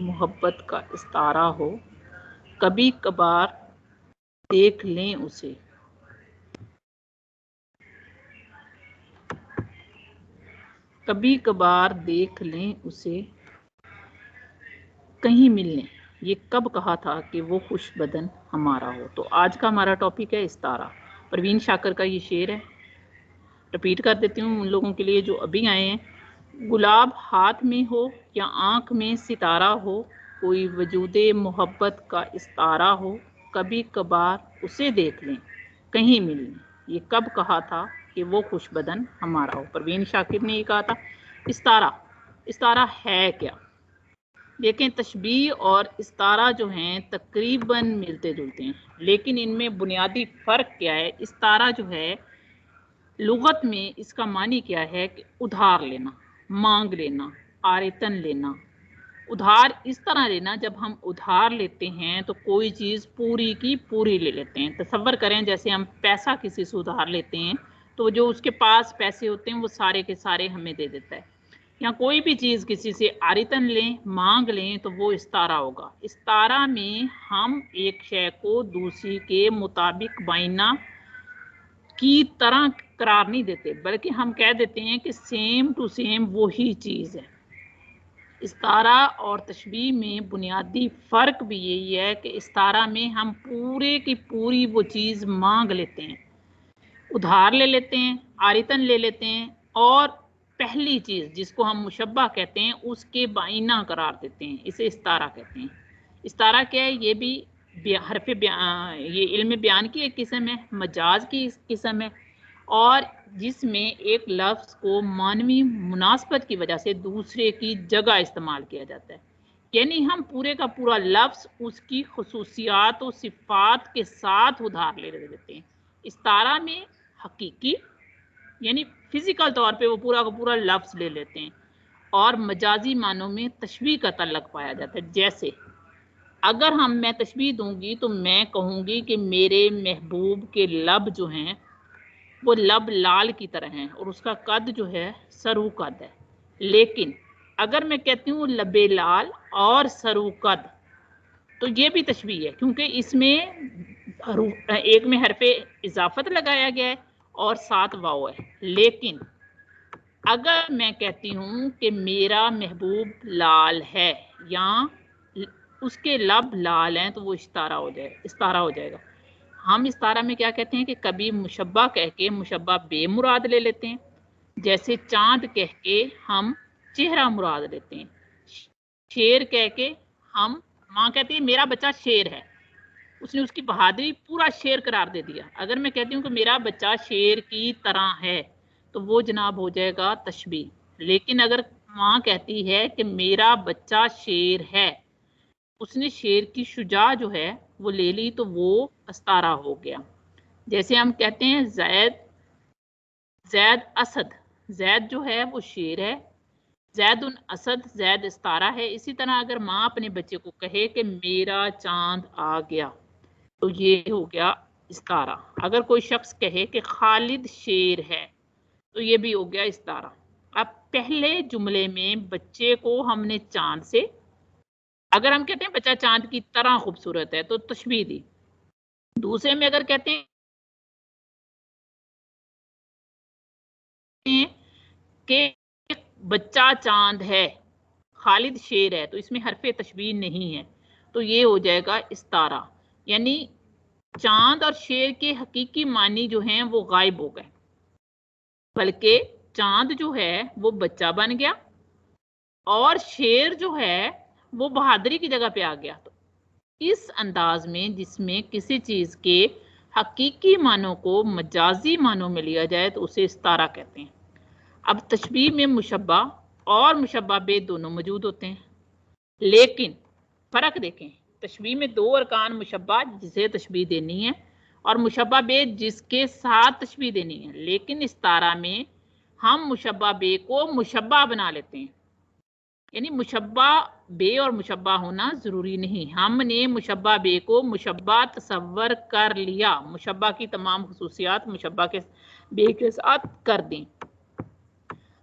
محبت کا استعارہ ہو، کبھی کبھار دیکھ لیں اسے۔ کبھی کبھار دیکھ لیں اسے، کہیں مل لیں، یہ کب کہا تھا کہ وہ خوش بدن ہمارا ہو۔ تو آج کا ہمارا ٹاپک ہے استعارہ، پروین شاکر کا یہ شعر ہے، رپیٹ کر دیتی ہوں ان لوگوں کے لیے جو ابھی آئے ہیں۔ گلاب ہاتھ میں ہو یا آنکھ میں ستارہ ہو، کوئی وجود محبت کا استعارہ ہو، کبھی کبھار اسے دیکھ لیں، کہیں مل لیں، یہ کب کہا تھا کہ وہ خوش بدن ہمارا ہو۔ پروین شاکر نے یہ کہا تھا۔ استعارہ ہے کیا؟ دیکھیں، تشبیہ اور استعارہ جو ہیں تقریباً ملتے جلتے ہیں، لیکن ان میں بنیادی فرق کیا ہے؟ استعارہ جو ہے لغت میں اس کا معنی کیا ہے کہ ادھار لینا، مانگ لینا، عارتن لینا۔ ادھار اس طرح لینا، جب ہم ادھار لیتے ہیں تو کوئی چیز پوری کی پوری لے لیتے ہیں۔ تصور کریں جیسے ہم پیسہ کسی سے ادھار لیتے ہیں تو جو اس کے پاس پیسے ہوتے ہیں وہ سارے کے سارے ہمیں دے دیتا ہے، یا کوئی بھی چیز کسی سے عارتن لیں، مانگ لیں تو وہ استعارہ ہوگا۔ استعارہ میں ہم ایک شے کو دوسری کے مطابق معینہ کی طرح قرار نہیں دیتے، بلکہ ہم کہہ دیتے ہیں کہ سیم ٹو سیم وہی چیز ہے۔ استعارہ اور تشبیہ میں بنیادی فرق بھی یہی ہے کہ استعارہ میں ہم پورے کی پوری وہ چیز مانگ لیتے ہیں، ادھار لے لیتے ہیں، عارتن لے لیتے ہیں، اور پہلی چیز جس کو ہم مشبہ کہتے ہیں اس کے بائنہ قرار دیتے ہیں، اسے استعارہ کہتے ہیں۔ استعارہ کیا ہے؟ یہ بھی حرف بیان، یہ علم بیان کی ایک قسم ہے، مجاز کی قسم ہے، اور جس میں ایک لفظ کو معنوی مناسبت کی وجہ سے دوسرے کی جگہ استعمال کیا جاتا ہے، یعنی ہم پورے کا پورا لفظ اس کی خصوصیات و صفات کے ساتھ ادھار لے لیتے ہیں۔ استعارہ میں حقیقی یعنی فزیکل طور پہ وہ پورا کا پورا لفظ لے لیتے ہیں، اور مجازی معنوں میں تشبیہ کا تعلق پایا جاتا ہے۔ جیسے اگر میں تشبیہ دوں گی تو میں کہوں گی کہ میرے محبوب کے لب جو ہیں وہ لب لال کی طرح ہیں اور اس کا قد جو ہے سرو قد ہے، لیکن اگر میں کہتی ہوں لبے لال اور سرو قد تو یہ بھی تشبیہ ہے، کیونکہ اس میں ایک میں حرف اضافت لگایا گیا ہے اور ساتھ واو ہے۔ لیکن اگر میں کہتی ہوں کہ میرا محبوب لال ہے یا اس کے لب لال ہیں تو وہ استعارہ ہو جائے گا۔ ہم استعارہ میں کیا کہتے ہیں کہ کبھی مشبہ کہہ کے مشبہ بے مراد لے لیتے ہیں، جیسے چاند کہہ کے ہم چہرہ مراد لیتے ہیں، شیر کہہ کے ہم، ماں کہتی ہے میرا بچہ شیر ہے، اس نے اس کی بہادری پورا شیر قرار دے دیا۔ اگر میں کہتی ہوں کہ میرا بچہ شیر کی طرح ہے تو وہ جناب ہو جائے گا تشبیہ۔ لیکن اگر ماں کہتی ہے کہ میرا بچہ شیر ہے، اس نے شیر کی شجاع جو ہے وہ لے لی تو وہ استعارہ ہو گیا۔ جیسے ہم کہتے ہیں زید اسد، زید جو ہے وہ شیر ہے، زید اسد، زید استعارہ ہے۔ اسی طرح اگر ماں اپنے بچے کو کہے کہ میرا چاند آ گیا تو یہ ہو گیا استعارہ۔ اگر کوئی شخص کہے کہ خالد شیر ہے تو یہ بھی ہو گیا استعارہ۔ اب پہلے جملے میں بچے کو ہم نے چاند سے، اگر ہم کہتے ہیں بچہ چاند کی طرح خوبصورت ہے تو تشبیہ دی۔ دوسرے میں اگر کہتے ہیں کہ بچہ چاند ہے، خالد شیر ہے، تو اس میں حرف تشبیہ نہیں ہے تو یہ ہو جائے گا استعارہ، یعنی چاند اور شیر کے حقیقی معنی جو ہیں وہ غائب ہو گئے، بلکہ چاند جو ہے وہ بچہ بن گیا اور شیر جو ہے وہ بہادری کی جگہ پہ آ گیا۔ تو اس انداز میں جس میں کسی چیز کے حقیقی معنوں کو مجازی معنوں میں لیا جائے تو اسے استعارہ کہتے ہیں۔ اب تشبیہ میں مشبہ اور مشبہ بے دونوں موجود ہوتے ہیں، لیکن فرق دیکھیں، تشبیہ میں دو ارکان، مشبہ جسے تشبیہ دینی ہے اور مشبہ بے جس کے ساتھ تشبیہ دینی ہے، لیکن استعارہ میں ہم مشبہ بے کو مشبہ بنا لیتے ہیں، یعنی مشبہ بے اور مشبہ ہونا ضروری نہیں، ہم نے مشبہ بے کو مشبہ تصور کر لیا، مشبہ کی تمام خصوصیات مشبہ کے بے کے ساتھ کر دیں۔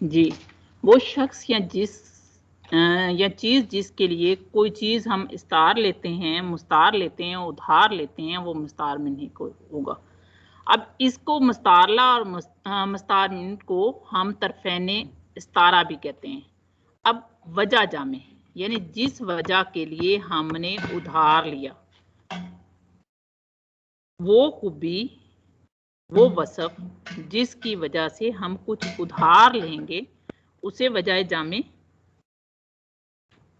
جی، وہ شخص یا چیز جس کے لیے کوئی چیز ہم استعار لیتے ہیں، مستعار لیتے ہیں، ادھار لیتے ہیں، وہ مستعار منہ ہوگا۔ اب اس کو مستعارلہ اور مستعار منہ کو ہم طرفین استعارہ بھی کہتے ہیں۔ اب وجہ جامع یعنی جس وجہ کے لیے ہم نے ادھار لیا، وہ خوبی، وہ وصف جس کی وجہ سے ہم کچھ ادھار لیں گے، اسے وجہ جامع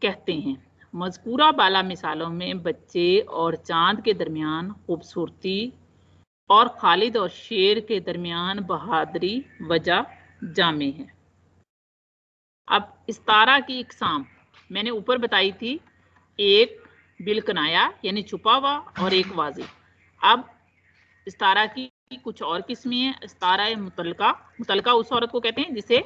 کہتے ہیں۔ مذکورہ بالا مثالوں میں بچے اور چاند کے درمیان خوبصورتی اور خالد اور شیر کے درمیان بہادری وجہ جامع ہے۔ اب استعارہ کی اقسام میں نے اوپر بتائی تھی، ایک بالکنایا یعنی چھپا ہوا اور ایک واضح۔ اب استعارہ کی کچھ اور قسمیں ہیں۔ استعارہ مطلقہ، مطلقہ اس عورت کو کہتے ہیں جسے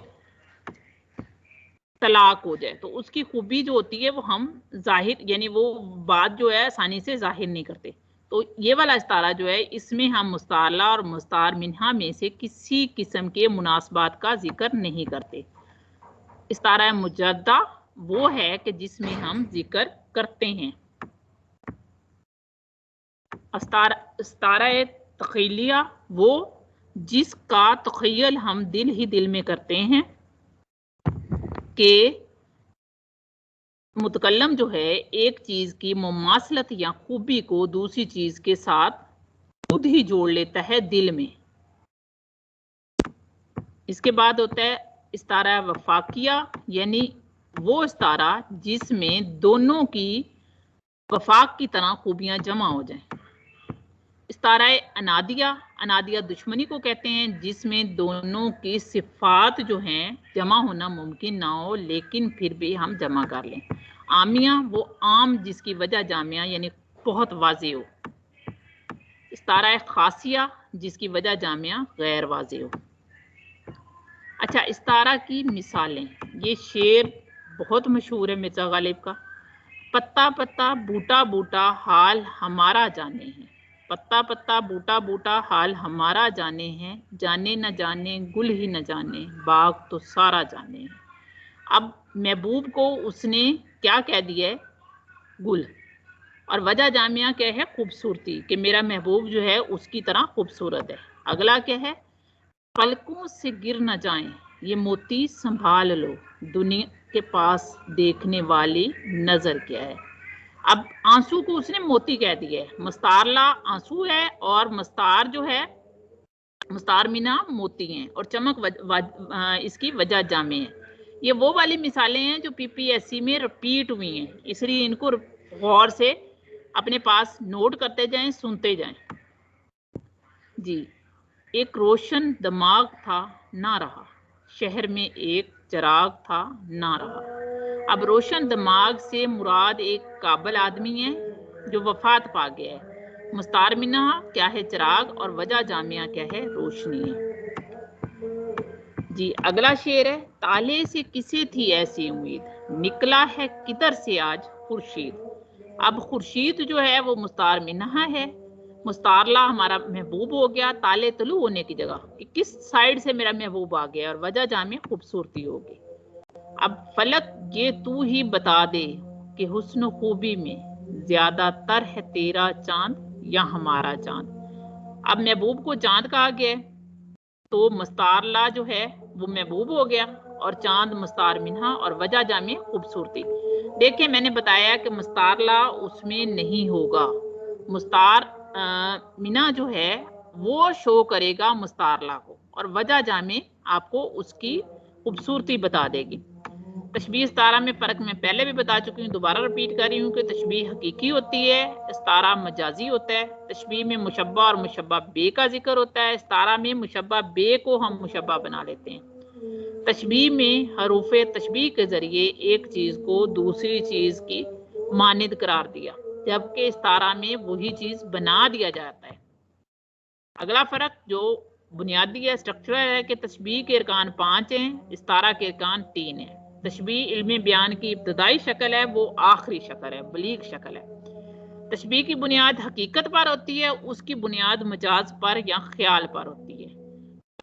طلاق ہو جائے، تو اس کی خوبی جو ہوتی ہے وہ ہم ظاہر یعنی وہ بات جو ہے آسانی سے ظاہر نہیں کرتے، تو یہ والا استعارہ جو ہے اس میں ہم مستعارلہ اور مستعار منہا میں سے کسی قسم کے مناسبات کا ذکر نہیں کرتے۔ استعارہ مجدہ وہ ہے کہ جس میں ہم ذکر کرتے ہیں۔ استعارہ تخیلیہ وہ جس کا تخیل ہم دل ہی دل میں کرتے ہیں کہ متکلم جو ہے ایک چیز کی مماثلت یا خوبی کو دوسری چیز کے ساتھ خود ہی جوڑ لیتا ہے دل میں۔ اس کے بعد ہوتا ہے استعارہ وفاقیہ یعنی وہ استعارہ جس میں دونوں کی وفاق کی طرح خوبیاں جمع ہو جائیں۔ استعارہ انادیہ، انادیہ دشمنی کو کہتے ہیں جس میں دونوں کی صفات جو ہیں جمع ہونا ممکن نہ ہو لیکن پھر بھی ہم جمع کر لیں۔ عامیہ وہ عام جس کی وجہ جامعہ یعنی بہت واضح ہو۔ استعارہ خاصیہ جس کی وجہ جامعہ غیر واضح ہو۔ اچھا، استعارہ کی مثالیں، یہ شعر بہت مشہور ہے مرزا غالب کا۔ پتا پتا بوٹا بوٹا حال ہمارا جانے ہیں، پتا پتا بوٹا بوٹا حال ہمارا جانے ہیں، جانے نہ جانے گل ہی نہ جانے باغ تو سارا جانے ہیں۔ اب محبوب کو اس نے کیا کہہ دیا ہے؟ گل، اور وجہ جامعہ کیا ہے؟ خوبصورتی، کہ میرا محبوب جو ہے اس کی طرح خوبصورت ہے۔ اگلا کیا ہے؟ پلکوں سے گر نہ جائیں یہ موتی سنبھال لو، دنیا کے پاس دیکھنے والی نظر کیا ہے۔ اب آنسو کو اس نے موتی کہہ دیا ہے، مستعارلہ آنسو ہے اور مستعار جو ہے مستعار منہا موتی ہیں، اور چمک اس کی وجہ جامع ہے۔ یہ وہ والی مثالیں ہیں جو پی پی ایس سی میں رپیٹ ہوئی ہیں، اس لیے ان کو غور سے اپنے پاس نوٹ کرتے جائیں، سنتے جائیں۔ جی، ایک روشن دماغ تھا نہ رہا، شہر میں ایک چراغ تھا نہ رہا۔ اب روشن دماغ سے مراد ایک قابل آدمی ہے جو وفات پا گیا ہے۔ مستعار منہا کیا ہے؟ چراغ، اور وجہ جامعہ کیا ہے؟ روشنی ہے۔ جی، اگلا شعر ہے، تالے سے کسے تھی ایسی امید، نکلا ہے کدھر سے آج خورشید۔ اب خورشید جو ہے وہ مستعار منہا ہے، مستعارلہ ہمارا محبوب ہو گیا تالے طلوع ہونے کی جگہ، کہ کس سائڈ سے میرا محبوب آ گیا، اور وجہ جامع خوبصورتی ہوگی۔ اب فلک یہ تو ہی بتا دے کہ حسن و خوبی میں زیادہ تر ہے تیرا چاند یا ہمارا چاند۔ اب محبوب کو چاند کہا گیا تو مستعارلہ جو ہے وہ محبوب ہو گیا، اور چاند مستعار منہا، اور وجہ جامع خوبصورتی۔ دیکھیں میں نے بتایا کہ مستعارلہ اس میں نہیں ہوگا، مستعار منہا جو ہے وہ شو کرے گا مستعارلہ کو، اور وجہ جامع آپ کو اس کی خوبصورتی بتا دے گی۔ تشبیہ استعارہ میں فرق میں پہلے بھی بتا چکی ہوں، دوبارہ رپیٹ کر رہی ہوں کہ تشبیہ حقیقی ہوتی ہے، استعارہ مجازی ہوتا ہے۔ تشبیہ میں مشبہ اور مشبہ بے کا ذکر ہوتا ہے، استعارہ میں مشبہ بے کو ہم مشبہ بنا لیتے ہیں۔ تشبیہ میں حروف تشبیہ کے ذریعے ایک چیز کو دوسری چیز کی مانند قرار دیا، جبکہ استعارہ میں وہی چیز بنا دیا جاتا ہے۔ اگلا فرق جو بنیادی ہے، اسٹرکچرل ہے، کہ تشبیہ کے ارکان 5 ہیں، استعارہ کے ارکان 3 ہیں۔ تشبیہ علم بیان کی ابتدائی شکل ہے، وہ آخری شکل ہے، بلیغ شکل ہے۔ تشبیہ کی بنیاد حقیقت پر ہوتی ہے، اس کی بنیاد مجاز پر یا خیال پر ہوتی ہے۔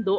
2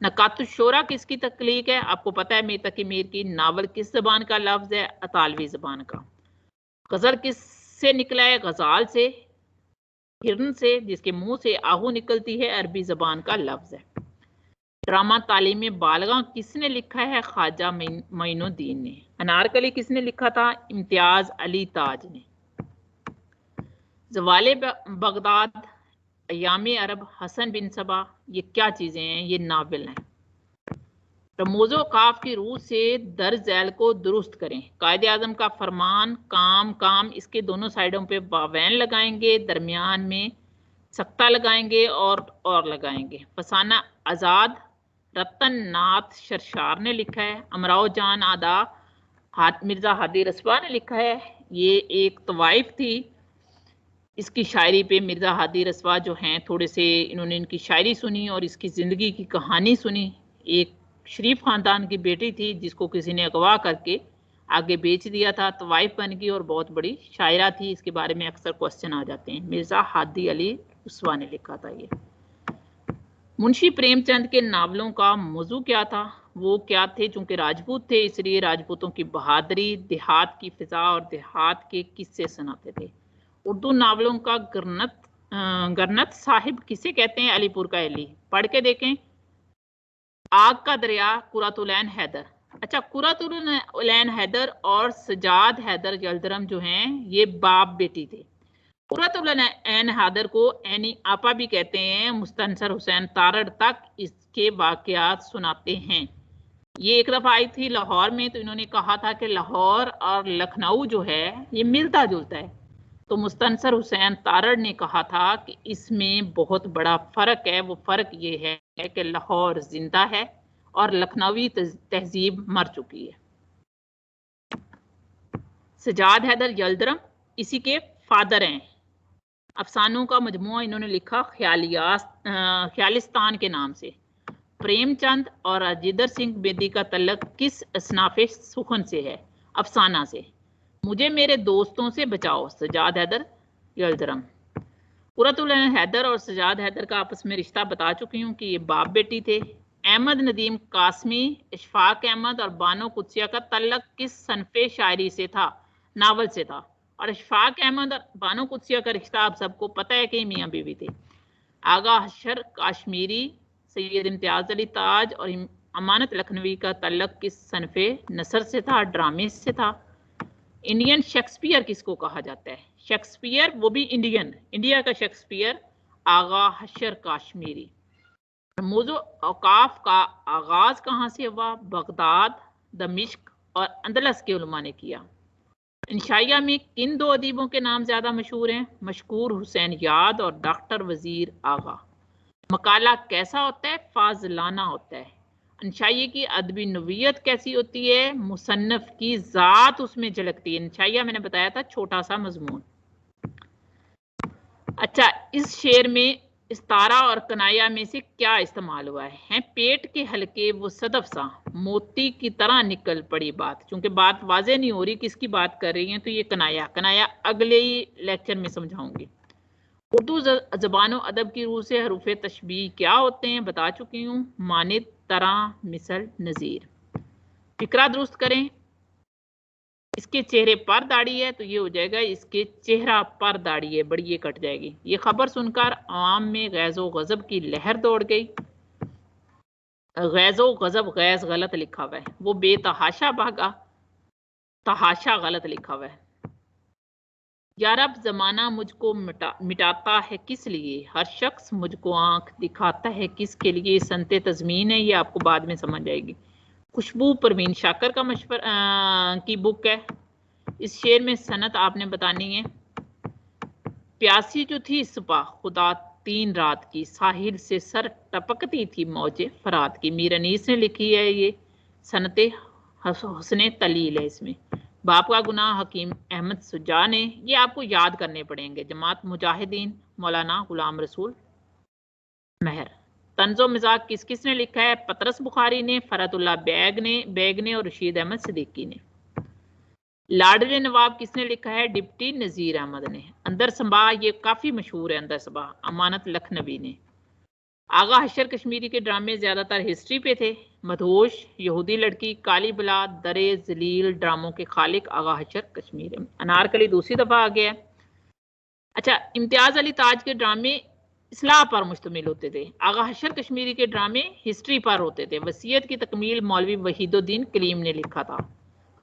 نکات الشورا کس کی تخلیق ہے؟ آپ کو پتہ ہے میر تقی میر کی. ناول کس زبان کا لفظ ہے؟ اطالوی زبان کا. غزل کس سے نکلا ہے؟ غزال سے، ہرن سے، جس کے منہ سے آہو نکلتی ہے، عربی زبان کا لفظ ہے. ڈرامہ تعلیم بالغاں کس نے لکھا ہے؟ خواجہ معین الدین نے. انارکلی کس نے لکھا تھا؟ امتیاز علی تاج نے. زوال بغداد، ایام عرب، حسن بن صبا، یہ کیا چیزیں ہیں؟ یہ ناول ہیں. رموز و قاف کی روح سے در ذیل کو درست کریں. قائد اعظم کا فرمان، کام کام، اس کے دونوں سائڈوں پہ واوین لگائیں گے، درمیان میں سکتہ لگائیں گے اور لگائیں گے. فسانہ آزاد رتن ناتھ شرشار نے لکھا ہے. امراؤ جان آدا مرزا ہادی رسوا نے لکھا ہے. یہ ایک طوائف تھی. اس کی شاعری پہ مرزا ہادی رسوا جو ہیں تھوڑے سے انہوں نے ان کی شاعری سنی اور اس کی زندگی کی کہانی سنی. ایک شریف خاندان کی بیٹی تھی جس کو کسی نے اغوا کر کے آگے بیچ دیا تھا، طوائف بن گئی اور بہت بڑی شاعرہ تھی. اس کے بارے میں اکثر کوسچن آ جاتے ہیں. مرزا ہادی علی رسوا نے لکھا تھا یہ. منشی پریم چند کے ناولوں کا موضوع کیا تھا؟ وہ کیا تھے؟ چونکہ راجپوت تھے اس لیے راجپوتوں کی بہادری، دیہات کی فضا اور دیہات کے قصے سناتے تھے. اردو ناولوں کا گرنت صاحب کسے کہتے ہیں؟ علی پور کا علی. پڑھ کے دیکھیں. آگ کا دریا، قرۃ العین حیدر. اچھا، قرۃ العین حیدر اور سجاد حیدر یلدرم جو ہیں یہ باپ بیٹی تھے. قرۃ العین حیدر کو عینی آپا بھی کہتے ہیں. مستنصر حسین تارڑ تک اس کے واقعات سناتے ہیں. یہ ایک دفعہ آئی تھی لاہور میں تو انہوں نے کہا تھا کہ لاہور اور لکھنؤ جو ہے یہ ملتا جلتا ہے. تو مستنصر حسین تارڑ نے کہا تھا کہ اس میں بہت بڑا فرق ہے. وہ فرق یہ ہے کہ لاہور زندہ ہے اور لکھنوی تہذیب مر چکی ہے. سجاد حیدر یلدرم اسی کے فادر ہیں. افسانوں کا مجموعہ انہوں نے لکھا خیالستان کے نام سے. پریم چند اور اجیدر سنگھ بیدی کا تعلق کس اصناف سخن سے ہے؟ افسانہ سے. مجھے میرے دوستوں سے بچاؤ، سجاد حیدر یلدرم. قرۃ العین حیدر اور سجاد حیدر کا آپس میں رشتہ بتا چکی ہوں کہ یہ باپ بیٹی تھے. احمد ندیم قاسمی، اشفاق احمد اور بانو قدسیہ کا تعلق کس صنف شاعری سے تھا؟ ناول سے تھا. اور اشفاق احمد اور بانو قدسیہ کا رشتہ آپ سب کو پتہ ہے کہ میاں بیوی تھے. آغا حشر کاشمیری، سید امتیاز علی تاج اور امانت لکھنوی کا تعلق کس صنف نثر سے تھا؟ ڈرامے سے تھا. انڈین شیکسپیئر کس کو کہا جاتا ہے؟ شیکسپیئر وہ بھی انڈیا کا شیکسپیئر آغا حشر کاشمیری. رموز و اوقاف کا آغاز کہاں سے ہوا؟ بغداد، دمشق اور اندلس کے علماء نے کیا. انشائیہ میں کن دو ادیبوں کے نام زیادہ مشہور ہیں؟ مشکور حسین یاد اور ڈاکٹر وزیر آغا. مقالہ کیسا ہوتا ہے؟ فاضلانہ ہوتا ہے. انشائیہ کی ادبی نوعیت کیسی ہوتی ہے؟ مصنف کی ذات اس میں جھلکتی ہے. انشائیہ میں نے بتایا تھا چھوٹا سا مضمون. اچھا، اس شعر میں استارہ اور کنایا میں سے کیا استعمال ہوا ہے؟ پیٹ کے حلقے وہ صدف سا موتی کی طرح نکل پڑی بات. چونکہ بات واضح نہیں ہو رہی کس کی بات کر رہی ہیں تو یہ کنایا اگلے ہی لیکچر میں سمجھاؤں گی. اردو زبان و ادب کی روح سے حروف تشبیہ کیا ہوتے ہیں؟ بتا چکی ہوں. مانند، طرح، مثل، نظیر. فقرہ درست کریں. اس کے چہرے پر داڑھی ہے تو یہ ہو جائے گا اس کے چہرہ پر داڑھی ہے، بڑی یہ کٹ جائے گی. یہ خبر سن کر عوام میں غیظ و غضب کی لہر دوڑ گئی. غیظ و غضب، غیظ غلط لکھا ہوا ہے. وہ بے تحاشا بھاگا، تحاشا غلط لکھا ہوا ہے. یا رب زمانہ مجھ کو مٹاتا ہے کس لیے؟ ہر شخص مجھ کو آنکھ دکھاتا ہے کس کے لیے؟ سنت تضمین ہے، یہ آپ کو بعد میں سمجھ آئے گی. خوشبو پروین شاکر کا کی بک ہے. اس شعر میں صنعت آپ نے بتانی ہے. پیاسی جو تھی صبح خدا 3 رات کی، ساحل سے سر ٹپکتی تھی موج فرات کی. میر انیس نے لکھی ہے. یہ صنعت حسن تلیل ہے. اس میں باپ کا گناہ حکیم احمد سجا نے. یہ آپ کو یاد کرنے پڑیں گے. جماعت مجاہدین مولانا غلام رسول مہر. طنز و مزاح کس نے لکھا ہے؟ پطرس بخاری نے، فرحت اللہ بیگ نے اور رشید احمد صدیقی نے. لاڈلے نواب کس نے لکھا ہے؟ ڈپٹی نذیر احمد نے. اندر سبا یہ کافی مشہور ہے. اندر سبا امانت لکھنوی نے. آغا حشر کشمیری کے ڈرامے زیادہ تر ہسٹری پہ تھے۔ مدہوش، یہودی لڑکی، کالی بلا، درے ذلیل ڈراموں کے خالق آغا حشر کشمیری۔ انارکلی دوسری دفعہ آ گیا ہے۔ اچھا، امتیاز علی تاج کے ڈرامے اصلاح پر مشتمل ہوتے تھے۔ آغا حشر کشمیری کے ڈرامے ہسٹری پر ہوتے تھے۔ وصیت کی تکمیل مولوی وحید الدین کلیم نے لکھا تھا۔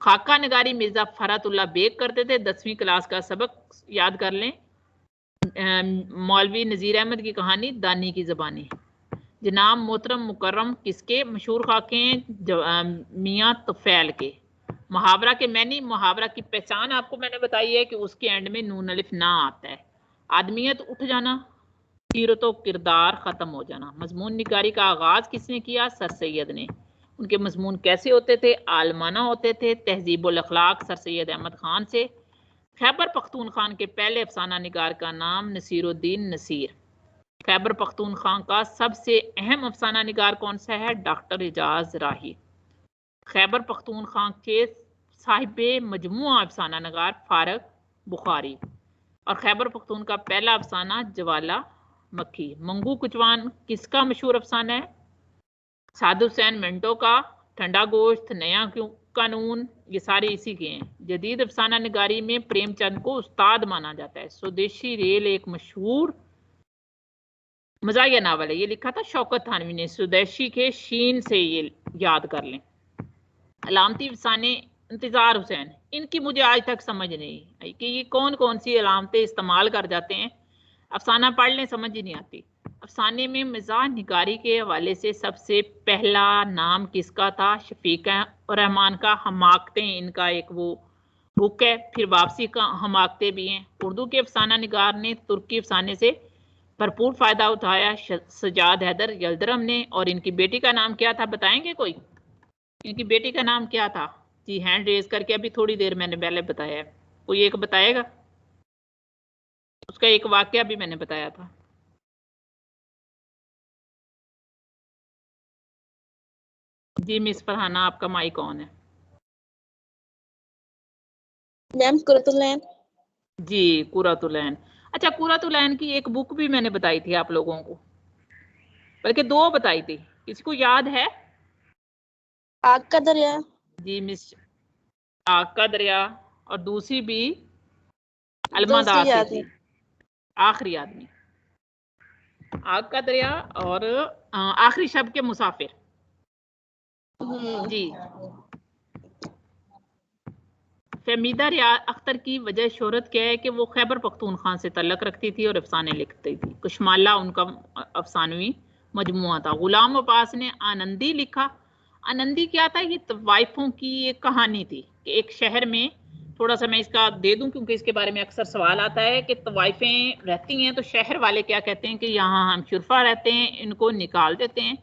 خاکہ نگاری مرزا فرحت اللہ بیگ کرتے تھے۔ 10ویں کلاس کا سبق یاد کر لیں۔ مولوی نذیر احمد کی کہانی دانی کی زبانی۔ جناب محترم مکرم کس کے مشہور خاکے ہیں؟ میاں طفیل کے۔ محاورہ کے معنی، محاورہ کی پہچان آپ کو میں نے بتائی ہے کہ اس کے اینڈ میں نون الف نہ آتا ہے۔ آدمیت اٹھ جانا، سیرت و کردار ختم ہو جانا۔ مضمون نگاری کا آغاز کس نے کیا؟ سر سید نے۔ ان کے مضمون کیسے ہوتے تھے؟ عالمانہ ہوتے تھے۔ تہذیب الاخلاق سر سید احمد خان سے۔ خیبر پختونخوا کے پہلے افسانہ نگار کا نام نصیر الدین نصیر۔ خیبر پختونخوا کا سب سے اہم افسانہ نگار کون سا ہے؟ ڈاکٹر اعجاز راہی۔ خیبر پختونخوا کے صاحب مجموعہ افسانہ نگار فارغ بخاری۔ اور خیبر پختون کا پہلا افسانہ جوالا مکھی۔ منگو کچوان کس کا مشہور افسانہ ہے؟ سعد حسین منٹو کا۔ ٹھنڈا گوشت، نیا قانون، یہ سارے اسی کے ہیں۔ جدید افسانہ نگاری میں پریم چند کو استاد مانا جاتا ہے۔ سودیشی ریل ایک مشہور مزاحیہ ناول ہے۔ یہ لکھا تھا شوکت تھانوی نے۔ سودیشی کے شین سے یہ یاد کر لیں۔ علامتی افسانے انتظار حسین، ان کی مجھے آج تک سمجھ نہیں آئی کہ یہ کون کون سی علامتیں استعمال کر جاتے ہیں۔ افسانہ پڑھ لیں، سمجھ ہی نہیں آتی۔ افسانے میں مزاح نگاری کے حوالے سے سب سے پہلا نام کس کا تھا؟ شفیق الرحمان کا۔ حماقتیں ان کا ایک وہ بک ہے۔ پھر واپسی کا حماقتیں بھی ہیں۔ اردو کے افسانہ نگار نے ترکی افسانے سے بھرپور فائدہ اٹھایا، سجاد حیدر یلدرم نے۔ اور ان کی بیٹی کا نام کیا تھا بتائیں گے کوئی؟ ان کی بیٹی کا نام کیا تھا؟ جی ہینڈ ریز کر کے ابھی تھوڑی دیر میں نے پہلے بتایا ہے۔ کوئی ایک بتائے گا؟ اس کا ایک واقعہ بھی میں نے بتایا تھا۔ جی مس فرحانہ، آپ کا مائک آن ہے۔ میم قرۃ العین۔ جی قرۃ العین۔ اچھا، قرۃ العین کی ایک بک بھی میں نے بتائی تھی آپ لوگوں کو، بلکہ 2 بتائی تھی۔ کسی کو یاد ہے؟ آگ کا دریا۔ جی مس، آگ کا دریا، اور دوسری بھی الماد دوسری یاد تھی، ہے۔ آخری آدمی۔ آگ کا دریا اور آخری شب کے مسافر۔ جی فہمیدہ ریا اختر کی وجہ شہرت کیا ہے کہ وہ خیبر پختونخوا سے تعلق رکھتی تھی اور افسانے لکھتی تھی۔ کشمالہ ان کا افسانوی مجموعہ تھا۔ غلام عباس نے آنندی لکھا۔ آنندی کیا تھا؟ یہ طوائفوں کی ایک کہانی تھی کہ ایک شہر میں، تھوڑا سا میں اس کا دے دوں کیونکہ اس کے بارے میں اکثر سوال آتا ہے کہ طوائفیں رہتی ہیں تو شہر والے کیا کہتے ہیں کہ یہاں ہم شرفا رہتے ہیں، ان کو نکال دیتے ہیں۔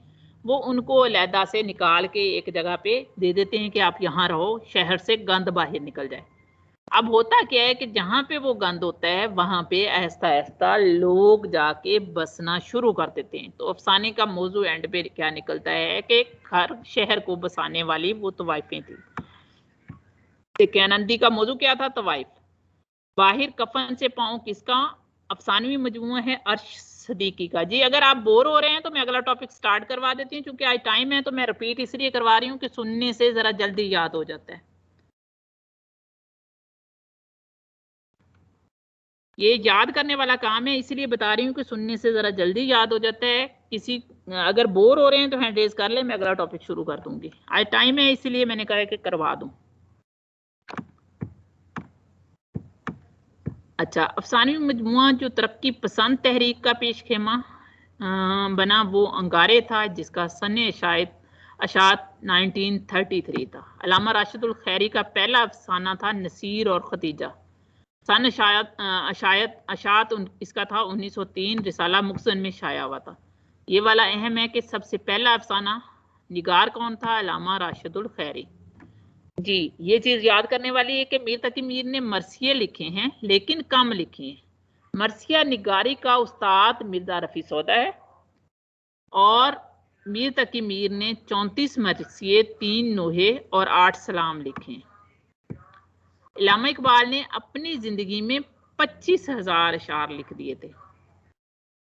وہ ان کو علیحدہ سے نکال کے ایک جگہ پہ دے دیتے ہیں کہ آپ یہاں رہو، شہر سے گند باہر نکل جائے۔ اب ہوتا کیا ہے کہ جہاں پہ وہ گند ہوتا ہے وہاں پہ آہستہ آہستہ لوگ جا کے بسنا شروع کر دیتے ہیں۔ تو افسانے کا موضوع اینڈ پہ کیا نکلتا ہے کہ ہر شہر کو بسانے والی وہ طوائفیں تھیں۔ دیکھیں آنندی کا موضوع کیا تھا؟ طوائف۔ باہر کفن سے پاؤں کس کا افسانوی مجموعہ ہے؟ عرش صدیقی کا۔ جی اگر آپ بور ہو رہے ہیں تو میں اگلا ٹاپک سٹارٹ کروا دیتی ہوں، چونکہ آج ٹائم ہے تو میں رپیٹ اس لیے کروا رہی ہوں کہ سننے سے ذرا جلدی یاد ہو جاتا ہے۔ یہ یاد کرنے والا کام ہے، اس لیے بتا رہی ہوں کہ سننے سے ذرا جلدی یاد ہو جاتا ہے۔ کسی اگر بور ہو رہے ہیں تو ہینڈ ریز کر لیں، میں اگلا ٹاپک شروع کر دوں گی۔ آج ٹائم ہے اس لیے میں نے کہا کہ کروا دوں۔ اچھا، افسانوی مجموعہ جو ترقی پسند تحریک کا پیش خیمہ بنا وہ انگارے تھا، جس کا سن اشاعت 1933 تھا۔ علامہ راشد الخیری کا پہلا افسانہ تھا نصیر اور ختیجہ۔ سن اشاعت اس کا تھا 1903، رسالہ مخزن میں شائع ہوا تھا۔ یہ والا اہم ہے کہ سب سے پہلا افسانہ نگار کون تھا؟ علامہ راشد الخیری۔ جی یہ چیز یاد کرنے والی ہے کہ میر تقی میر نے مرثیے لکھے ہیں لیکن کم لکھے ہیں۔ مرثیہ نگاری کا استاد مرزا رفیع سودا ہے، اور میر تقی میر نے 34 مرثیے، 3 نوحے اور 8 سلام لکھے ہیں۔ علامہ اقبال نے اپنی زندگی میں 25,000 اشعار لکھ دیے تھے۔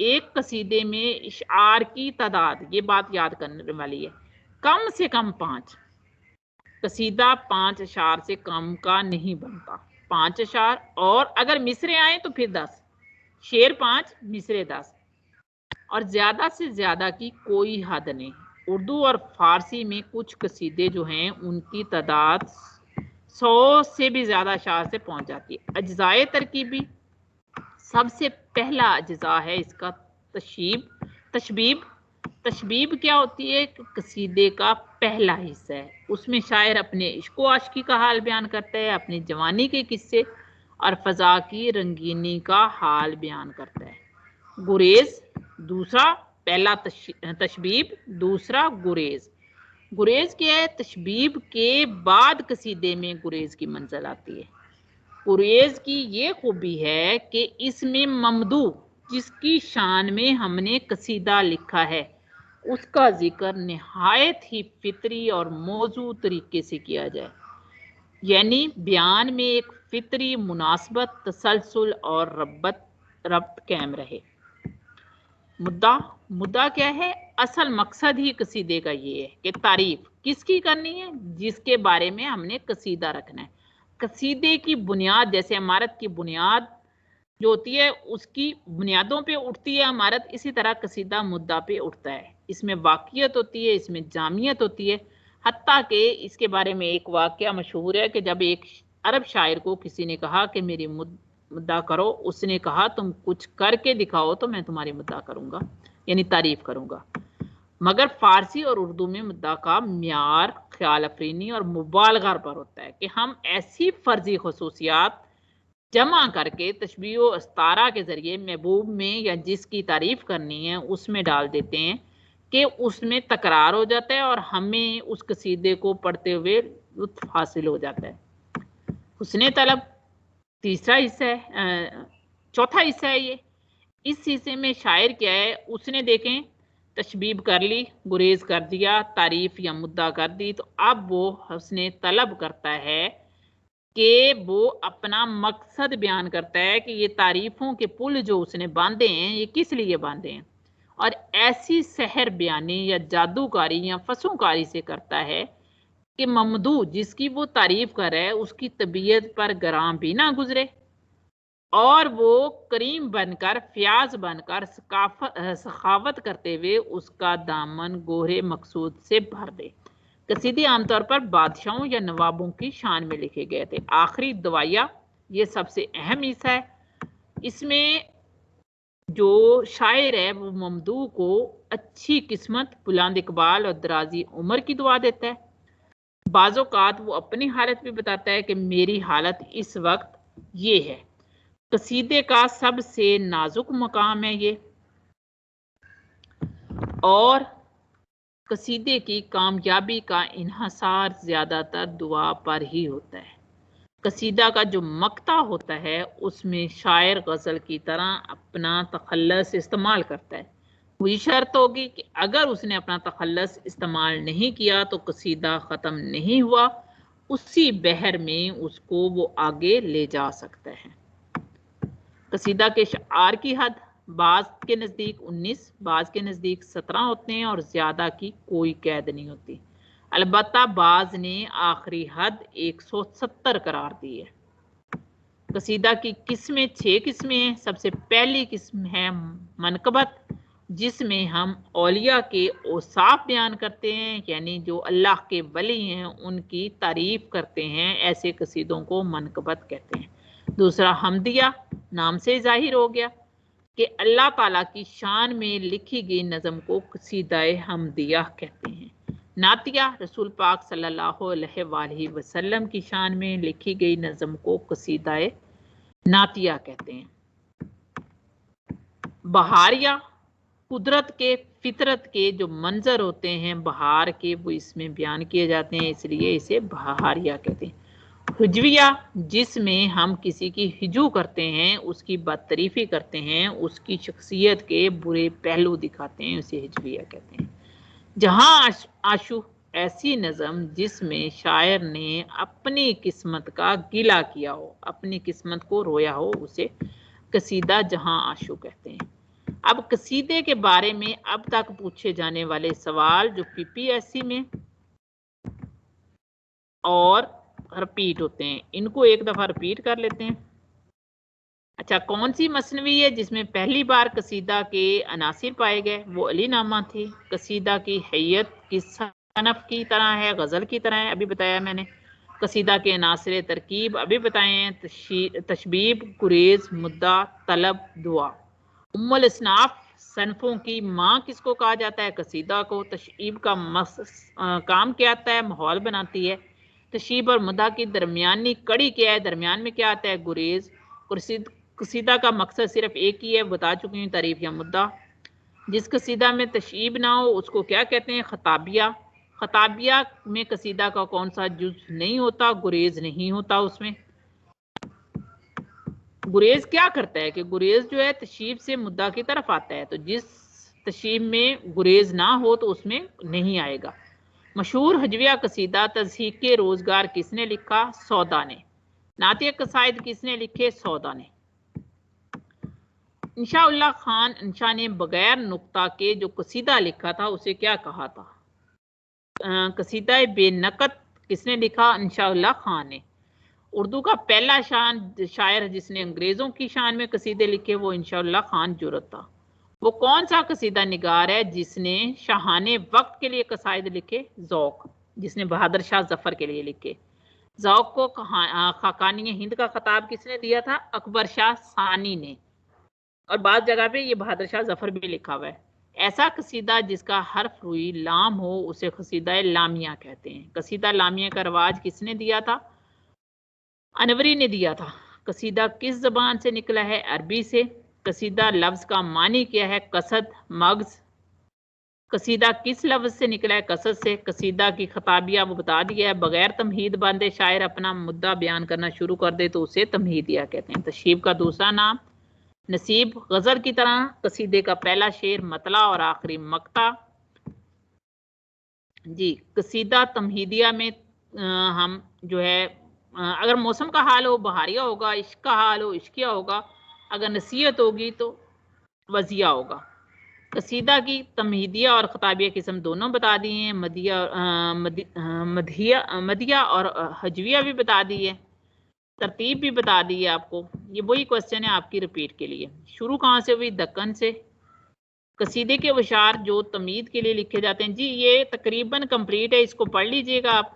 ایک قصیدے میں اشعار کی تعداد، یہ بات یاد کرنے والی ہے، کم سے کم 5۔ قصیدہ 5 اشعار سے کم کا نہیں بنتا، 5 اشعار، اور اگر مصرے آئیں تو پھر 10، شعر 5 مصرے 10، اور زیادہ سے زیادہ کی کوئی حد نہیں۔ اردو اور فارسی میں کچھ قصیدے جو ہیں ان کی تعداد 100 سے بھی زیادہ اشعار سے پہنچ جاتی ہے۔ اجزائے ترکیبی، سب سے پہلا اجزاء ہے اس کا تشبیب۔ تشبیب کیا ہوتی ہے؟ قصیدے کا پہلا حصہ ہے، اس میں شاعر اپنے عشق و عاشقی کا حال بیان کرتا ہے، اپنی جوانی کے قصے اور فضا کی رنگینی کا حال بیان کرتا ہے۔ گریز دوسرا، پہلا تشبیب، دوسرا گریز۔ گریز کیا ہے؟ تشبیب کے بعد قصیدے میں گریز کی منزل آتی ہے۔ گریز کی یہ خوبی ہے کہ اس میں ممدوح، جس کی شان میں ہم نے قصیدہ لکھا ہے، اس کا ذکر نہایت ہی فطری اور موزوں طریقے سے کیا جائے، یعنی بیان میں ایک فطری مناسبت، تسلسل اور ربط قائم رہے۔ مدعا کیا ہے؟ اصل مقصد ہی قصیدے کا یہ ہے کہ تعریف کس کی کرنی ہے؟ جس کے بارے میں ہم نے قصیدہ رکھنا ہے۔ قصیدے کی بنیاد، جیسے عمارت کی بنیاد جو ہوتی ہے اس کی بنیادوں پہ اٹھتی ہے عمارت، اسی طرح قصیدہ مدعا پہ اٹھتا ہے۔ اس میں واقعیت ہوتی ہے، اس میں جامعیت ہوتی ہے، حتیٰ کہ اس کے بارے میں ایک واقعہ مشہور ہے کہ جب ایک عرب شاعر کو کسی نے کہا کہ میری مدعا کرو، اس نے کہا تم کچھ کر کے دکھاؤ تو میں تمہاری مدعا کروں گا، یعنی تعریف کروں گا۔ مگر فارسی اور اردو میں مدعا کا معیار خیال افرینی اور مبالغہ پر ہوتا ہے کہ ہم ایسی فرضی خصوصیات جمع کر کے تشبیہ و استعارہ کے ذریعے محبوب میں یا جس کی تعریف کرنی ہے اس میں ڈال دیتے ہیں کہ اس میں تکرار ہو جاتا ہے اور ہمیں اس قصیدے کو پڑھتے ہوئے لطف حاصل ہو جاتا ہے۔ حسن طلب تیسرا حصہ ہے، چوتھا حصہ ہے یہ۔ اس حصے میں شاعر کیا ہے؟ اس نے دیکھیں تشبیب کر لی، گریز کر دیا، تعریف یا مدعا کر دی، تو اب وہ حسن طلب کرتا ہے کہ وہ اپنا مقصد بیان کرتا ہے کہ یہ تعریفوں کے پل جو اس نے باندھے ہیں یہ کس لیے باندھے ہیں، اور ایسی سحر بیانی یا جادوکاری یا فسونکاری سے کرتا ہے کہ ممدوح جس کی وہ تعریف کر رہا ہے اس کی طبیعت پر گراں بھی نہ گزرے اور وہ کریم بن کر، فیاض بن کر سخاوت کرتے ہوئے اس کا دامن گوہر مقصود سے بھر دے۔ قصیدے عام طور پر بادشاہوں یا نوابوں کی شان میں لکھے گئے تھے۔ آخری دعائیہ، یہ سب سے اہم حصہ ہے۔ اس میں جو شاعر ہے وہ ممدوح کو اچھی قسمت، بلند اقبال اور درازی عمر کی دعا دیتا ہے۔ بعض اوقات وہ اپنی حالت بھی بتاتا ہے کہ میری حالت اس وقت یہ ہے۔ قصیدے کا سب سے نازک مقام ہے یہ، اور قصیدے کی کامیابی کا انحصار زیادہ تر دعا پر ہی ہوتا ہے۔ قصیدہ کا جو مقطع ہوتا ہے اس میں شاعر غزل کی طرح اپنا تخلص استعمال کرتا ہے۔ وہی شرط ہوگی کہ اگر اس نے اپنا تخلص استعمال نہیں کیا تو قصیدہ ختم نہیں ہوا، اسی بحر میں اس کو وہ آگے لے جا سکتا ہے۔ قصیدہ کے شعار کی حد بعض کے نزدیک 19، بعض کے نزدیک 17 ہوتے ہیں اور زیادہ کی کوئی قید نہیں ہوتی، البتہ بعض نے آخری حد 170 قرار دی ہے۔ قصیدہ کی قسمیں 6 قسمیں ہیں۔ سب سے پہلی قسم ہے منقبت، جس میں ہم اولیاء کے اوصاف بیان کرتے ہیں، یعنی جو اللہ کے ولی ہیں ان کی تعریف کرتے ہیں، ایسے قصیدوں کو منقبت کہتے ہیں۔ دوسرا حمدیہ، نام سے ظاہر ہو گیا کہ اللہ تعالیٰ کی شان میں لکھی گئی نظم کو قصیدہ حمدیہ کہتے ہیں۔ نعتیہ، رسول پاک صلی اللہ علیہ وآلہ وسلم کی شان میں لکھی گئی نظم کو قصیدہ نعتیہ کہتے ہیں۔ بہاریہ، قدرت کے، فطرت کے جو منظر ہوتے ہیں بہار کے وہ اس میں بیان کیے جاتے ہیں، اس لیے اسے بہاریہ کہتے ہیں۔ ہجویہ، جس میں ہم کسی کی ہجو کرتے ہیں، اس کی بدتعریفی کرتے ہیں، اس کی شخصیت کے برے پہلو دکھاتے ہیں، اسے ہجویہ کہتے ہیں۔ جہاں آشو، ایسی نظم جس میں شاعر نے اپنی قسمت کا گلہ کیا ہو، اپنی قسمت کو رویا ہو، اسے قصیدہ جہاں آشو کہتے ہیں۔ اب قصیدے کے بارے میں اب تک پوچھے جانے والے سوال جو PPSC میں اور رپیٹ ہوتے ہیں، ان کو ایک دفعہ رپیٹ کر لیتے ہیں۔ اچھا، کون سی مثنوی ہے جس میں پہلی بار قصیدہ کے عناصر پائے گئے؟ وہ علی نامہ تھی۔ قصیدہ کی حیت کس صنف کی طرح ہے؟ غزل کی طرح ہے، ابھی بتایا میں نے۔ قصیدہ کے عناصر ترکیب ابھی بتائے ہیں، تشبیب، گریز، مدعا، طلب، دعا۔ ام الاصناف صنفوں کی ماں کس کو کہا جاتا ہے؟ قصیدہ کو۔ تشبیب کا کام کیا آتا ہے؟ ماحول بناتی ہے۔ تشبیب اور مدعا کی درمیانی کڑی کیا ہے؟ درمیان میں کیا آتا ہے؟ گریز۔ قصیدہ کا مقصد صرف ایک ہی ہے، بتا چکی ہوں، تعریف یا مدعا۔ جس قصیدہ میں تشبیب نہ ہو اس کو کیا کہتے ہیں؟ خطابیہ۔ خطابیہ میں قصیدہ کا کون سا جز نہیں ہوتا؟ گریز نہیں ہوتا اس میں۔ گریز کیا کرتا ہے کہ گریز جو ہے تشبیب سے مدعا کی طرف آتا ہے، تو جس تشبیب میں گریز نہ ہو تو اس میں نہیں آئے گا۔ مشہور ہجویہ قصیدہ تضحیک روزگار کس نے لکھا؟ سودا نے۔ نعتیہ قصائد کس نے لکھے؟ سودا نے۔ انشاء اللہ خان انشا نے بغیر نقطہ کے جو قصیدہ لکھا تھا اسے کیا کہا تھا؟ قصیدہ بے نقط کس نے لکھا؟ انشاء اللہ خان نے۔ اردو کا پہلا شاعر جس نے انگریزوں کی شان میں قصیدے لکھے وہ انشاء اللہ خان جرت تھا۔ وہ کون سا قصیدہ نگار ہے جس نے شاہانے وقت کے لیے قصائد لکھے؟ ذوق، جس نے بہادر شاہ ظفر کے لیے لکھے۔ ذوق کو خاقانی ہند کا خطاب کس نے دیا تھا؟ اکبر شاہ ثانی نے، اور بعض جگہ پہ یہ بہادر شاہ ظفر بھی لکھا ہوا ہے۔ ایسا قصیدہ جس کا حرف روئی لام ہو اسے قصیدہ لامیہ کہتے ہیں۔ قصیدہ لامیہ کا رواج کس نے دیا تھا؟ انوری نے دیا تھا۔ قصیدہ کس زبان سے نکلا ہے؟ عربی سے۔ قصیدہ لفظ کا معنی کیا ہے؟ قصد، مغز۔ قصیدہ کس لفظ سے نکلا ہے؟ قصد سے۔ قصیدہ کی خطابیہ وہ بتا دیا ہے، بغیر تمہید باندھے شاعر اپنا مدعا بیان کرنا شروع کر دے تو اسے تمہیدیہ کہتے ہیں۔ تشبیب کا دوسرا نام نصیب، غزل کی طرح قصیدے کا پہلا شعر مطلع اور آخری مقطع۔ جی، قصیدہ تمہیدیہ میں ہم جو ہے اگر موسم کا حال ہو بہاریہ ہوگا، عشق کا حال ہو عشقیہ ہوگا، اگر نصیحت ہوگی تو وضیہ ہوگا۔ قصیدہ کی تمہیدیہ اور خطابیہ قسم دونوں بتا دی ہیں، مدیہ اور ہجویہ بھی بتا دی ہے، ترتیب بھی بتا دی ہے آپ کو۔ یہ وہی کوسچن ہے آپ کی رپیٹ کے لیے۔ شروع کہاں سے ہوئی؟ دکن سے۔ قصیدے کے اشعار جو تمہید کے لیے لکھے جاتے ہیں، جی یہ تقریباً کمپلیٹ ہے، اس کو پڑھ لیجئے گا آپ۔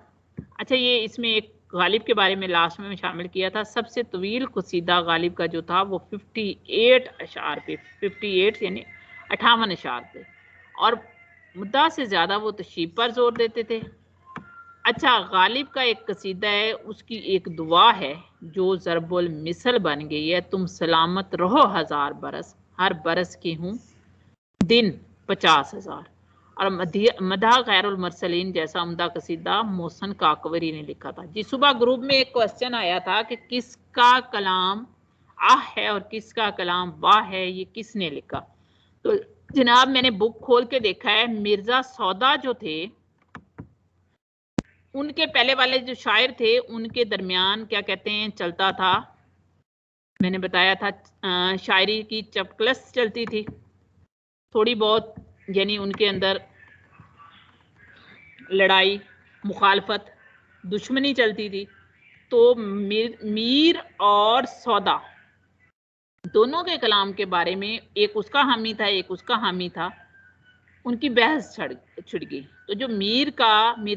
اچھا، یہ اس میں ایک غالب کے بارے میں لاسٹ میں شامل کیا تھا۔ سب سے طویل قصیدہ غالب کا جو تھا وہ 58 اشعار پہ، 58 یعنی 58 اشعار پہ، اور مدعا سے زیادہ وہ تشبیب پر زور دیتے تھے۔ اچھا، غالب کا ایک قصیدہ ہے، اس کی ایک دعا ہے جو ضرب المثل بن گئی ہے، تم سلامت رہو ہزار برس، ہر برس کے ہوں دن 50,000۔ اور مدح غیر المرسلین جیسا عمدہ قصیدہ محسن کاکوری نے لکھا تھا۔ جی، صبح گروپ میں ایک کوسچن آیا تھا کہ کس کا کلام آہ ہے اور کس کا کلام واہ ہے، یہ کس نے لکھا؟ تو جناب میں نے بک کھول کے دیکھا ہے، مرزا سودا جو تھے ان کے پہلے والے جو شاعر تھے ان کے درمیان کیا کہتے ہیں چلتا تھا، میں نے بتایا تھا شاعری کی چپکلس چلتی تھی تھوڑی بہت، یعنی ان کے اندر لڑائی، مخالفت، دشمنی چلتی تھی۔ تو میر اور سودا دونوں کے کلام کے بارے میں ایک اس کا حامی تھا ایک اس کا حامی تھا، ان کی بحث چھڑ گئی۔ تو جو میر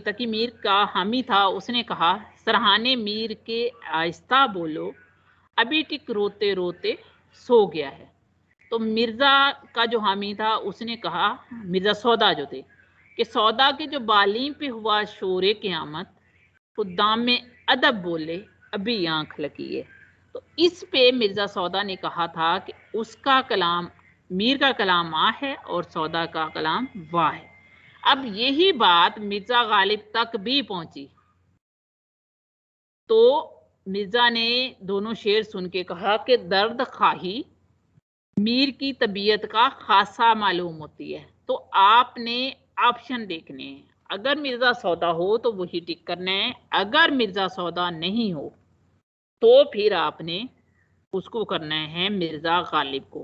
تقی میر کا حامی تھا اس نے کہا، سرہانے میر کے آہستہ بولو، ابھی ٹک روتے روتے سو گیا ہے۔ تو مرزا کا جو حامی تھا اس نے کہا، مرزا سودا جو تھے، کہ سودا کے جو بالیں پہ ہوا شور قیامت، خدام میں ادب بولے ابھی آنکھ لگی ہے۔ تو اس پہ مرزا سودا نے کہا تھا کہ اس کا کلام، میر کا کلام آ ہے اور سودا کا کلام واہ ہے۔ اب یہی بات مرزا غالب تک بھی پہنچی، تو مرزا نے دونوں شعر سن کے کہا کہ درد خواہی میر کی طبیعت کا خاصا معلوم ہوتی ہے۔ تو آپ نے آپشن دیکھنے ہیں، اگر مرزا سودا ہو تو وہی ٹک کرنا ہے، اگر مرزا سودا نہیں ہو تو پھر آپ نے اس کو کرنا ہے مرزا غالب کو۔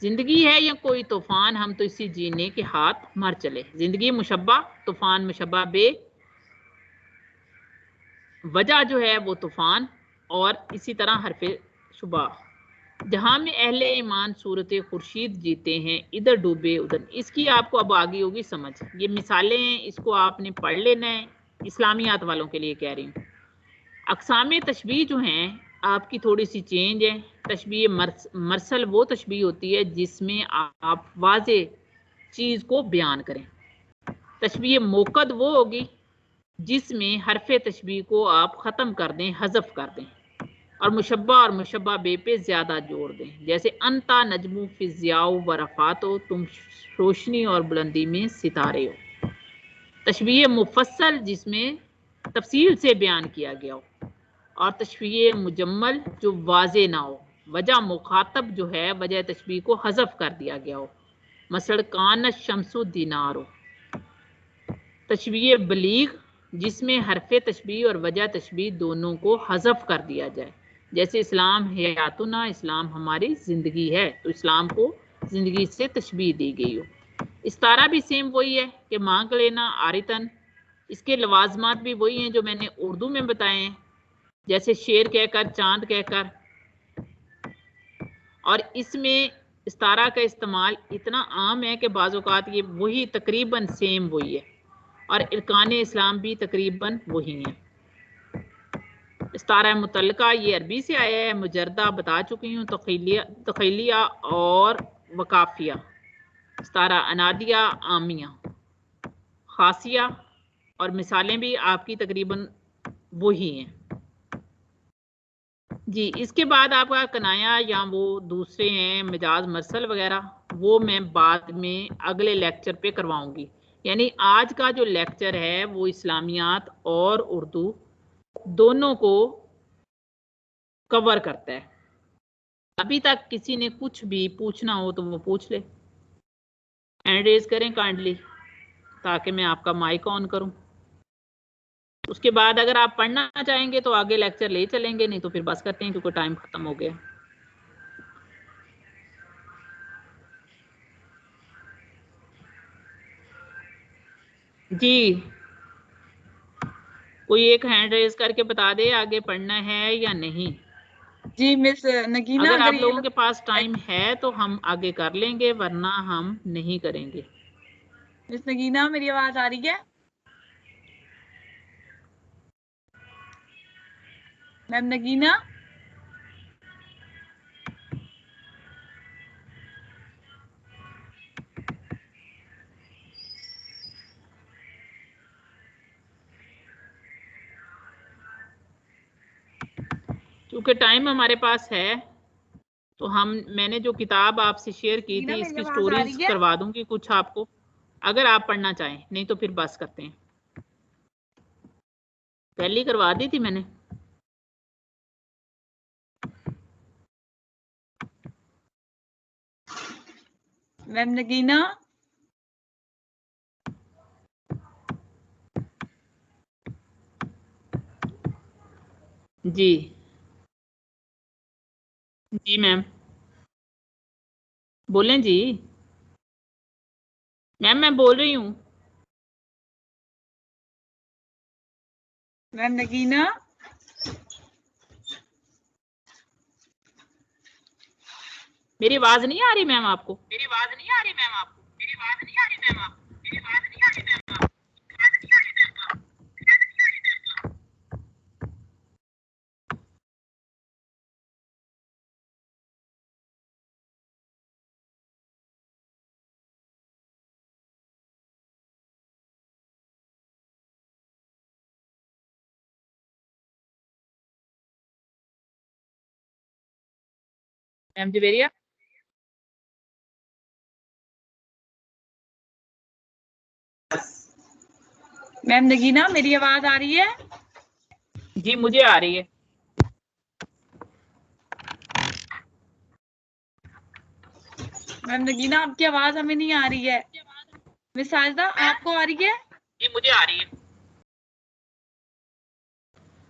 زندگی ہے یا کوئی طوفان، ہم تو اسی جینے کے ہاتھ مر چلے. زندگی مشبہ، طوفان مشبہ بے، وجہ جو ہے وہ طوفان، اور اسی طرح حرف شبہ. جہاں میں اہل ایمان صورت خورشید جیتے ہیں، ادھر ڈوبے ادھر. اس کی آپ کو اب آگے ہوگی سمجھ. یہ مثالیں ہیں، اس کو آپ نے پڑھ لینا ہے، اسلامیات والوں کے لیے کہہ رہی ہوں. اقسام تشبیہ جو ہیں آپ کی تھوڑی سی چینج ہے. تشبیہ مرسل وہ تشبیہ ہوتی ہے جس میں آپ واضح چیز کو بیان کریں. تشبیہ موقد وہ ہوگی جس میں حرف تشبیہ کو آپ ختم کر دیں، حذف کر دیں، اور مشبہ بے پہ زیادہ جوڑ دیں. جیسے انتا نجمو فی ضیاء و رفاتو، تم روشنی اور بلندی میں ستارے ہو. تشبیہ مفصل جس میں تفصیل سے بیان کیا گیا ہو. اور تشبیہ مجمل جو واضح نہ ہو، وجہ مخاطب جو ہے وجہ تشبیہ کو حذف کر دیا گیا ہو. مثلا کان الشمس دینار ہو. تشبیہ بلیغ جس میں حرف تشبیہ اور وجہ تشبیہ دونوں کو حذف کر دیا جائے. جیسے اسلام حیاتنا، اسلام ہماری زندگی ہے، تو اسلام کو زندگی سے تشبیہ دی گئی ہو. استارہ بھی سیم وہی ہے کہ مانگ لینا، آرتن. اس کے لوازمات بھی وہی ہیں جو میں نے اردو میں بتائے ہیں، جیسے شیر کہہ کر، چاند کہہ کر. اور اس میں استارہ کا استعمال اتنا عام ہے کہ بعض اوقات یہ وہی تقریباً سیم وہی ہے. اور ارکان اسلام بھی تقریباً وہی ہیں. استارہ متعلقہ یہ عربی سے آیا ہے، مجردہ بتا چکی ہوں، تخیلیہ اور وقافیہ. استارہ انادیہ، عامیہ، خاصیہ، اور مثالیں بھی آپ کی تقریباً وہی ہیں. جی اس کے بعد آپ کا کنایا یا وہ دوسرے ہیں مجاز مرسل وغیرہ، وہ میں بعد میں اگلے لیکچر پہ کرواؤں گی. یعنی آج کا جو لیکچر ہے وہ اسلامیات اور اردو دونوں کو کور کرتا ہے. ابھی تک کسی نے کچھ بھی پوچھنا ہو تو وہ پوچھ لے. ہینڈ ریز کریں کائنڈلی تاکہ میں آپ کا مائک آن کروں. اس کے بعد اگر آپ پڑھنا چاہیں گے تو آگے لیکچر لے چلیں گے، نہیں تو پھر بس کرتے ہیں کیونکہ ٹائم ختم ہو گیا. جی کوئی ایک ہینڈ ریز کر کے بتا دے آگے پڑھنا ہے یا نہیں. جی مس نگینا، اگر آپ یہ لوگوں کے پاس ٹائم ہے تو ہم آگے کر لیں گے، ورنہ ہم نہیں کریں گے. مس نگینا میری آواز آ رہی ہے؟ میم نگینا؟ کیونکہ ٹائم ہمارے پاس ہے تو میں نے جو کتاب آپ سے شیئر کی نگینا تھی اس میری کی آواز آ سٹوریز رہی ہے؟ کروا دوں گی کچھ آپ کو، اگر آپ پڑھنا چاہیں، نہیں تو پھر بس کرتے ہیں. پہلی کروا دی تھی میں نے. میم نگینا؟ جی جی میم بولیں. جی میم میں بول رہی ہوں. میم نگینا؟ میری آواز نہیں آ رہی میم آپ کو؟ میم جویریہ؟ میم نگینا میری آواز آ رہی ہے؟ جی مجھے آ رہی ہے. میم نگینا آپ کی آواز ہمیں نہیں آ رہی ہے. مس ساجدہ آپ کو آ رہی ہے؟ جی مجھے آ رہی ہے.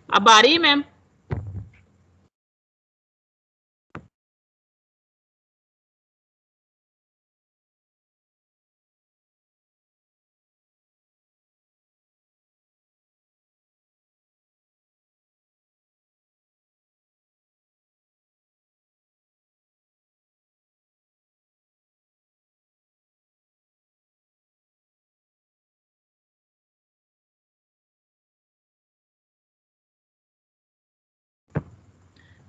اب آ رہی ہے میم؟